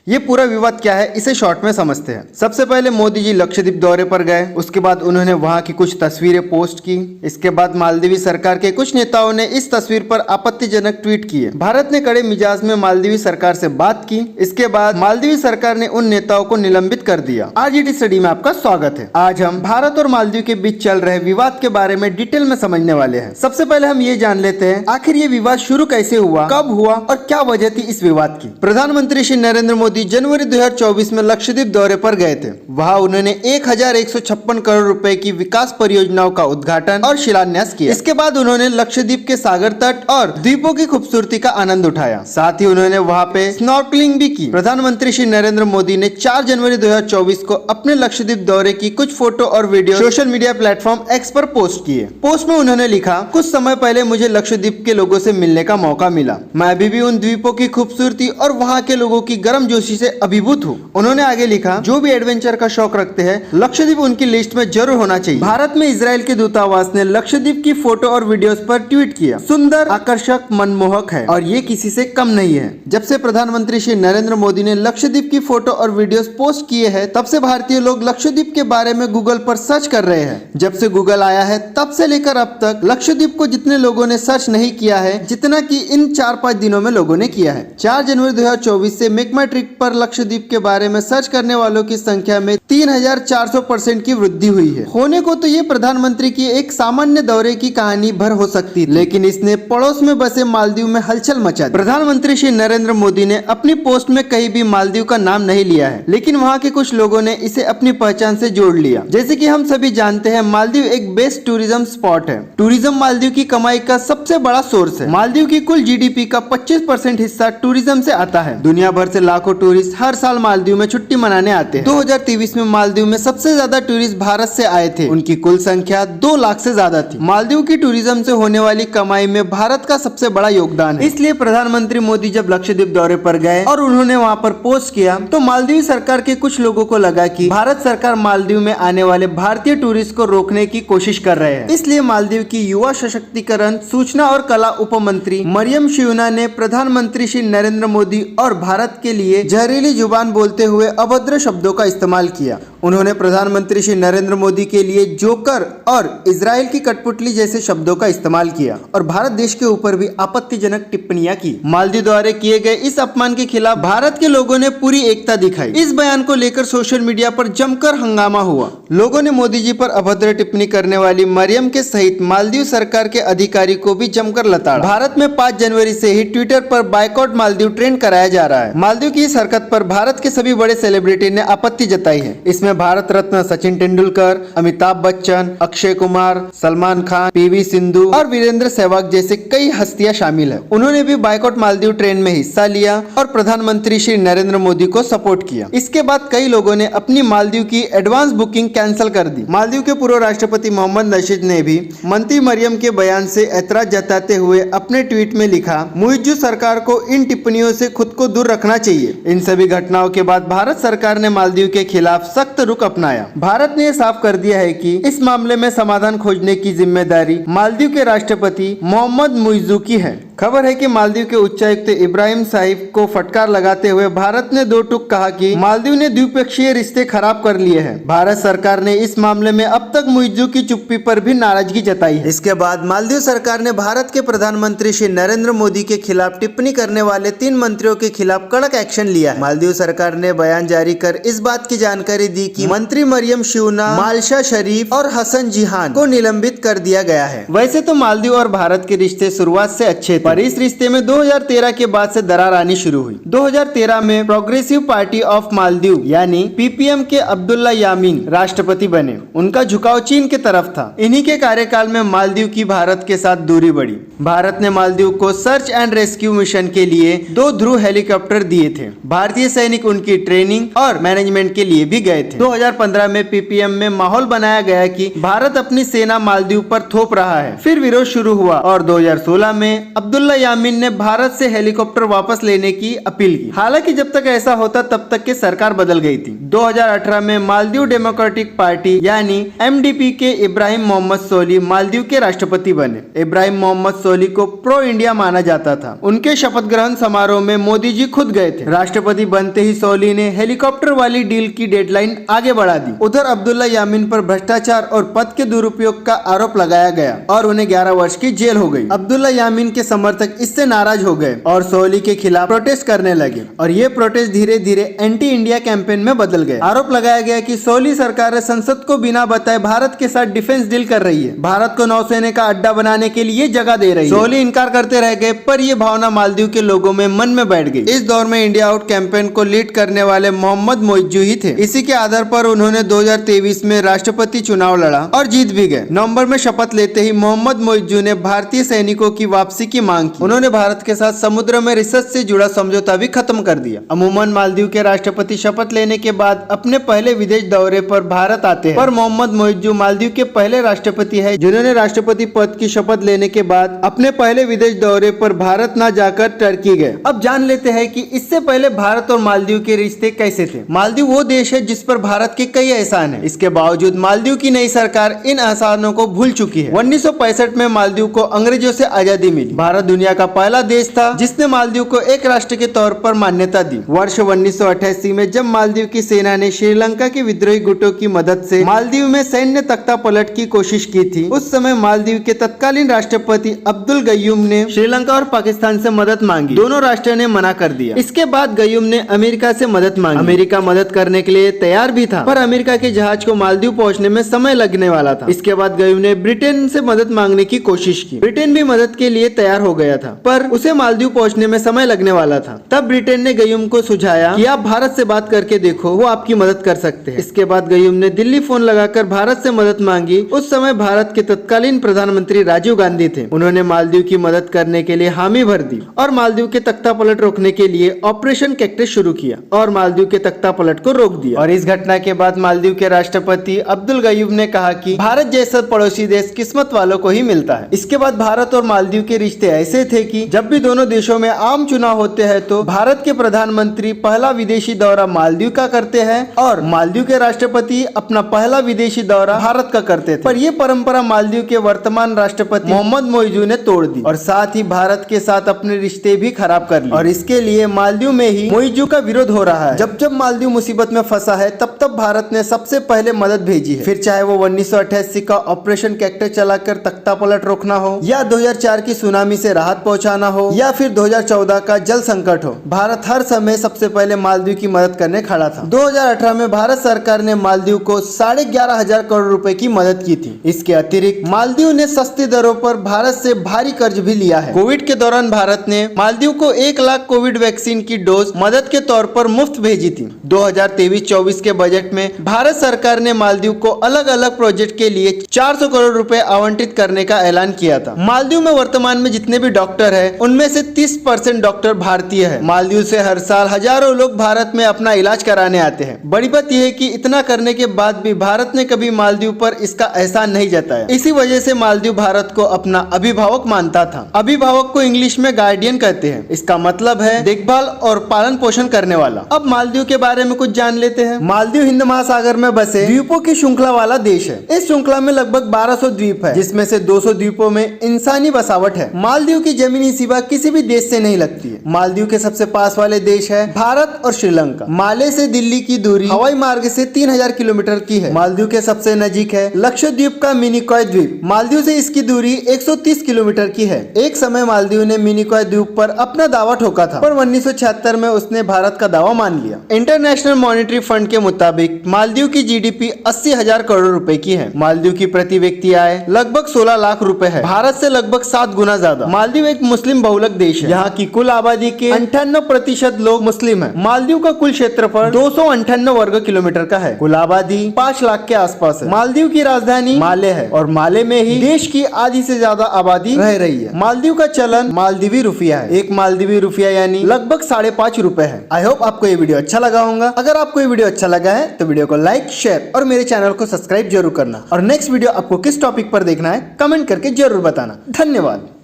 ये पूरा विवाद क्या है इसे शॉर्ट में समझते हैं। सबसे पहले मोदी जी लक्षद्वीप दौरे पर गए, उसके बाद उन्होंने वहां की कुछ तस्वीरें पोस्ट की। इसके बाद मालदीवी सरकार के कुछ नेताओं ने इस तस्वीर पर आपत्तिजनक ट्वीट किए। भारत ने कड़े मिजाज में मालदीवी सरकार से बात की। इसके बाद मालदीवी सरकार ने उन नेताओं को निलंबित कर दिया। RGT स्टडी में आपका स्वागत है। आज हम भारत और मालदीव के बीच चल रहे विवाद के बारे में डिटेल में समझने वाले हैं। सबसे पहले हम ये जान लेते हैं आखिर ये विवाद शुरू कैसे हुआ, कब हुआ और क्या वजह थी इस विवाद की। प्रधानमंत्री श्री नरेंद्र मोदी जनवरी 2024 में लक्षद्वीप दौरे पर गए थे। वहां उन्होंने 1156 करोड़ रुपए की विकास परियोजनाओं का उद्घाटन और शिलान्यास किया। इसके बाद उन्होंने लक्षद्वीप के सागर तट और द्वीपों की खूबसूरती का आनंद उठाया। साथ ही उन्होंने वहां पे स्नॉर्कलिंग भी की। प्रधानमंत्री श्री नरेंद्र मोदी ने 4 जनवरी 2024 को अपने लक्षद्वीप दौरे की कुछ फोटो और video social media platform X पर पोस्ट किए। पोस्ट में उन्होंने लिखा, कुछ समय पहले मुझे लक्षद्वीप के लोगों से मिलने का मौका मिला। मैं अभी भी उन द्वीपों की खूबसूरती और वहाँ के लोगों की गर्मजोशी से अभिभूत हूँ। उन्होंने आगे लिखा, जो भी एडवेंचर का शौक रखते हैं लक्षद्वीप उनकी लिस्ट में जरूर होना चाहिए। भारत में इजराइल के दूतावास ने लक्षद्वीप की फोटो और वीडियोस पर ट्वीट किया, सुंदर, आकर्षक, मनमोहक है और ये किसी से कम नहीं है। जब से प्रधानमंत्री श्री नरेंद्र मोदी ने लक्षद्वीप की फोटो और वीडियोस पोस्ट किए हैं, तब से भारतीय लोग लक्षद्वीप के बारे में गूगल पर सर्च कर रहे हैं। जब से गूगल आया है तब से लेकर अब तक लक्षद्वीप को जितने लोगों ने सर्च नहीं किया है जितना कि इन 4-5 दिनों में लोगों ने किया है। 4 जनवरी 2024 से मेक माई ट्रिप पर लक्षद्वीप के बारे में सर्च करने वालों की संख्या में 3400% की वृद्धि हुई है। होने को तो ये प्रधानमंत्री की एक सामान्य दौरे की कहानी भर हो सकती, लेकिन इसने पड़ोस में बसे मालदीव में हलचल मचा दी। प्रधानमंत्री श्री नरेंद्र मोदी ने अपनी पोस्ट में कहीं भी मालदीव का नाम नहीं लिया है, लेकिन वहाँ के कुछ लोगों ने इसे अपनी पहचान से जोड़ लिया। जैसे कि हम सभी जानते हैं, मालदीव एक बेस्ट टूरिज्म स्पॉट है। टूरिज्म मालदीव की कमाई का सबसे बड़ा सोर्स है। मालदीव की कुल GDP का 25% हिस्सा टूरिज्म से आता है। दुनिया भर से लाखों टूरिस्ट हर साल मालदीव में छुट्टी मनाने आते हैं। 2023 में मालदीव में सबसे ज्यादा टूरिस्ट भारत से आए थे। उनकी कुल संख्या 2 लाख से ज्यादा थी। मालदीव की टूरिज्म से होने वाली कमाई में भारत का सबसे बड़ा योगदान है। इसलिए प्रधानमंत्री मोदी जब लक्षद्वीप दौरे पर गए और उन्होंने वहाँ पर पोस्ट किया, तो मालदीव सरकार के कुछ लोगों को लगा कि भारत सरकार मालदीव में आने वाले भारतीय टूरिस्ट को रोकने की कोशिश कर रहे हैं। इसलिए मालदीव की युवा सशक्तिकरण, सूचना और कला उपमंत्री मरियम शिवना ने प्रधानमंत्री श्री नरेंद्र मोदी और भारत के लिए जहरीली जुबान बोलते हुए अभद्र शब्दों का इस्तेमाल किया। उन्होंने प्रधानमंत्री श्री नरेंद्र मोदी के लिए जोकर और इजराइल की कठपुतली जैसे शब्दों का इस्तेमाल किया और भारत देश के ऊपर भी आपत्तिजनक टिप्पणियां की। मालदीव द्वारा किए गए इस अपमान के खिलाफ भारत के लोगों ने पूरी एकता दिखाई। इस बयान को लेकर सोशल मीडिया पर जमकर हंगामा हुआ। लोगों ने मोदी जी पर अभद्र टिप्पणी करने वाली मरियम के सहित मालदीव सरकार के अधिकारी को भी जमकर लताड़ा। भारत में 5 जनवरी से ही ट्विटर पर बायकॉट मालदीव ट्रेंड कराया जा रहा है। मालदीव की इस हरकत पर भारत के सभी बड़े सेलिब्रिटी ने आपत्ति जताई है। इसमें भारत रत्न सचिन तेंदुलकर, अमिताभ बच्चन, अक्षय कुमार, सलमान खान, PV सिंधु और वीरेंद्र सहवाग जैसे कई हस्तियां शामिल है। उन्होंने भी बायकॉट मालदीव ट्रेंड में हिस्सा लिया और प्रधानमंत्री श्री नरेंद्र मोदी को सपोर्ट किया। इसके बाद कई लोगों ने अपनी मालदीव की एडवांस बुकिंग कैंसिल कर दी। मालदीव के पूर्व राष्ट्रपति मोहम्मद नशीद ने भी मंत्री मरियम के बयान से ऐतराज जताते हुए अपने ट्वीट में लिखा, मुइज्जू सरकार को इन टिप्पणियों से खुद को दूर रखना चाहिए। इन सभी घटनाओं के बाद भारत सरकार ने मालदीव के खिलाफ सख्त रुख अपनाया। भारत ने साफ कर दिया है कि इस मामले में समाधान खोजने की जिम्मेदारी मालदीव के राष्ट्रपति मोहम्मद मुइज्जू की है। खबर है कि मालदीव के उच्चायुक्त इब्राहिम साहिब को फटकार लगाते हुए भारत ने 2 टूक कहा कि मालदीव ने द्विपक्षीय रिश्ते खराब कर लिए हैं। भारत सरकार ने इस मामले में अब तक मुइज्जू की चुप्पी पर भी नाराजगी जताई है। इसके बाद मालदीव सरकार ने भारत के प्रधानमंत्री श्री नरेंद्र मोदी के खिलाफ टिप्पणी करने वाले 3 मंत्रियों के खिलाफ कड़क एक्शन लिया है। मालदीव सरकार ने बयान जारी कर इस बात की जानकारी दी कि मंत्री मरियम शिवना, मालशा शरीफ और हसन जिहान को निलंबित कर दिया गया है। वैसे तो मालदीव और भारत के रिश्ते शुरुआत से अच्छे थे, पर इस रिश्ते में 2013 के बाद से दरार आनी शुरू हुई। 2013 में प्रोग्रेसिव पार्टी ऑफ मालदीव यानी PPM के अब्दुल्ला यामीन राष्ट्रपति बने। उनका झुकाव चीन के तरफ था। इन्हीं के कार्यकाल में मालदीव की भारत के साथ दूरी बढ़ी। भारत ने मालदीव को सर्च एंड रेस्क्यू मिशन के लिए 2 ध्रुव हेलीकॉप्टर दिए थे। भारतीय सैनिक उनकी ट्रेनिंग और मैनेजमेंट के लिए भी गए थे। 2015 में PPM में माहौल बनाया गया कि भारत अपनी सेना मालदीव पर थोप रहा है। फिर विरोध शुरू हुआ और 2016 में अब्दुल्ला यामीन ने भारत से हेलीकॉप्टर वापस लेने की अपील की। हालांकि जब तक ऐसा होता तब तक की सरकार बदल गई थी। 2018 में मालदीव डेमोक्रेटिक पार्टी यानी MDP के इब्राहिम मोहम्मद सोली मालदीव के राष्ट्रपति बने। इब्राहिम मोहम्मद सोली को प्रो इंडिया माना जाता था। उनके शपथ ग्रहण समारोह में मोदी जी खुद गए थे। राष्ट्रपति बनते ही सोली ने हेलीकॉप्टर वाली डील की डेडलाइन आगे बढ़ा दी। उधर अब्दुल्ला यामीन पर भ्रष्टाचार और पद के दुरुपयोग का आरोप लगाया गया और उन्हें 11 वर्ष की जेल हो गई। अब्दुल्ला यामीन के समर्थक इससे नाराज हो गए और सोली के खिलाफ प्रोटेस्ट करने लगे और ये प्रोटेस्ट धीरे धीरे एंटी इंडिया कैंपेन में बदल गए। आरोप लगाया गया कि सोली सरकार संसद को बिना बताए भारत के साथ डिफेंस डील कर रही है, भारत को नौसेना का अड्डा बनाने के लिए जगह दे रही है। सोली इनकार करते रह गए, पर यह भावना मालदीव के लोगों में मन में बैठ गई। इस दौर में इंडिया आउट कैंपेन को लीड करने वाले मोहम्मद मोइज्जू ही थे। इसी के आधार पर उन्होंने 2023 में राष्ट्रपति चुनाव लड़ा और जीत भी गए। नवंबर में शपथ लेते ही मोहम्मद मोइज्जू ने भारतीय सैनिकों की वापसी की मांग की। उन्होंने भारत के साथ समुद्र में रिसर्च से जुड़ा समझौता भी खत्म कर दिया। अमूमन मालदीव के राष्ट्रपति शपथ लेने के बाद अपने पहले विदेश दौरे पर भारत आते हैं, पर मोहम्मद मोइज्जू मालदीव के पहले राष्ट्रपति है जिन्होंने राष्ट्रपति पद की शपथ लेने के बाद अपने पहले विदेश दौरे पर भारत न जाकर टर्की गए। अब जान लेते हैं कि इससे पहले भारत और मालदीव के रिश्ते कैसे थे। मालदीव वो देश है जिस पर भारत के कई एहसान है। इसके बावजूद मालदीव की नई सरकार इन एहसानों को भूल चुकी है। 1965 में मालदीव को अंग्रेजों से आजादी मिली। भारत दुनिया का पहला देश था जिसने मालदीव को एक राष्ट्र के तौर पर मान्यता दी। वर्ष 1988 में जब मालदीव की सेना ने श्रीलंका के विद्रोही गुटों की मदद से मालदीव में सैन्य तख्ता पलट की कोशिश की थी, उस समय मालदीव के तत्कालीन राष्ट्रपति अब्दुल गयूम ने श्रीलंका और पाकिस्तान से मदद मांगी। दोनों राष्ट्रों ने मना कर दिया। इसके बाद गयूम ने अमेरिका से मदद मांगी। अमेरिका मदद करने के लिए तैयार भी था, पर अमेरिका के जहाज को मालदीव पहुंचने में समय लगने वाला था। इसके बाद गयूम ने ब्रिटेन से मदद मांगने की कोशिश की। ब्रिटेन भी मदद के लिए तैयार हो गया था, पर उसे मालदीव पहुंचने में समय लगने वाला था। तब ब्रिटेन ने गयूम को सुझाया कि आप भारत से बात करके देखो, वो आपकी मदद कर सकते हैं। इसके बाद गयूम ने दिल्ली फोन लगाकर भारत से मदद मांगी। उस समय भारत के तत्कालीन प्रधानमंत्री राजीव गांधी थे। उन्होंने मालदीव की मदद करने के लिए हामी भर दी और मालदीव के तख्ता पलट रोकने के लिए ऑपरेशन कैक्टस शुरू किया और मालदीव के तख्ता पलट को रोक दिया। और इस घटना के बाद मालदीव के राष्ट्रपति अब्दुल गयूम ने कहा कि भारत जैसा पड़ोसी देश किस्मत वालों को ही मिलता है। इसके बाद भारत और मालदीव के रिश्ते ऐसे थे कि जब भी दोनों देशों में आम चुनाव होते हैं तो भारत के प्रधानमंत्री पहला विदेशी दौरा मालदीव का करते हैं और मालदीव के राष्ट्रपति अपना पहला विदेशी दौरा भारत का करते थे। पर यह परंपरा मालदीव के वर्तमान राष्ट्रपति मोहम्मद मोइज्जू ने तोड़ दी और साथ ही भारत के साथ अपने रिश्ते भी खराब कर लिए। और इसके लिए मालदीव में ही मोइज्जू का विरोध हो रहा है। जब जब मालदीव मुसीबत में फंसा है तब तब भारत ने सबसे पहले मदद भेजी है। फिर चाहे वो 1988 का ऑपरेशन कैक्टस चलाकर तख्ता पलट रोकना हो, या 2004 की सुनामी से राहत पहुंचाना हो, या फिर 2014 का जल संकट हो, भारत हर समय सबसे पहले मालदीव की मदद करने खड़ा था। 2018 में भारत सरकार ने मालदीव को 11,500 करोड़ रुपए की मदद की थी। इसके अतिरिक्त मालदीव ने सस्ती दरों पर भारत से भारी कर्ज भी लिया है। कोविड के दौरान भारत ने मालदीव को 1 लाख कोविड वैक्सीन की डोज मदद के तौर पर मुफ्त भेजी थी। 2023-24 के बजट में भारत सरकार ने मालदीव को अलग अलग प्रोजेक्ट के लिए 400 करोड़ रुपए आवंटित करने का ऐलान किया था। मालदीव में वर्तमान में जितने भी डॉक्टर हैं, उनमें से 30% डॉक्टर भारतीय है। मालदीव से हर साल हजारों लोग भारत में अपना इलाज कराने आते हैं। बड़ी बात यह है कि इतना करने के बाद भी भारत ने कभी मालदीव पर इसका एहसान नहीं जताया। इसी वजह से मालदीव भारत को अपना अभिभावक मानता था। अभिभावक को इंग्लिश में गार्डियन कहते हैं। इसका मतलब है देखभाल और पालन पोषण करने वाला। अब मालदीव के बारे में कुछ जान लेते हैं। मालदीव हिंद महासागर में बसे द्वीपों की श्रृंखला वाला देश है। इस श्रृंखला में लगभग 1200 द्वीप है, जिसमें से 200 द्वीपों में इंसानी बसावट है। मालदीव की जमीनी सीमा किसी भी देश से नहीं लगती है। मालदीव के सबसे पास वाले देश है भारत और श्रीलंका। माले से दिल्ली की दूरी हवाई मार्ग से 3000 किलोमीटर की है। मालदीव के सबसे नजीक है लक्षद्वीप का मिनिकॉय द्वीप। मालदीव से इसकी दूरी 130 किलोमीटर की है। एक समय मालदीव ने मिनिकॉय द्वीप पर अपना दावा ठोका था, पर 1976 में उसने भारत का दावा मान लिया। इंटरनेशनल मॉनेटरी फंड के मुताबिक मालदीव की जीडीपी 80,000 करोड़ रुपए की है। मालदीव की प्रति व्यक्ति आय लगभग 16 लाख रुपए है, भारत से लगभग 7 गुना ज्यादा। मालदीव एक मुस्लिम बहुलक देश है। यहाँ की कुल आबादी के 98% लोग मुस्लिम है। मालदीव का कुल क्षेत्रफल 258 वर्ग किलोमीटर का है। कुल आबादी 5 लाख के आसपास है। मालदीव की राजधानी माले है और माले में ही देश की आधी से ज्यादा आबादी रह रही है। मालदीव का चलन मालदीवी रुपया है। एक मालदीवी रुपया यानी लगभग 5.5 रुपए है। आई होप आपको ये वीडियो अच्छा लगा होगा। अगर आपको ये वीडियो अच्छा लगा है तो वीडियो को लाइक, शेयर और मेरे चैनल को सब्सक्राइब जरूर करना। और नेक्स्ट वीडियो आपको किस टॉपिक पर देखना है कमेंट करके जरूर बताना। धन्यवाद।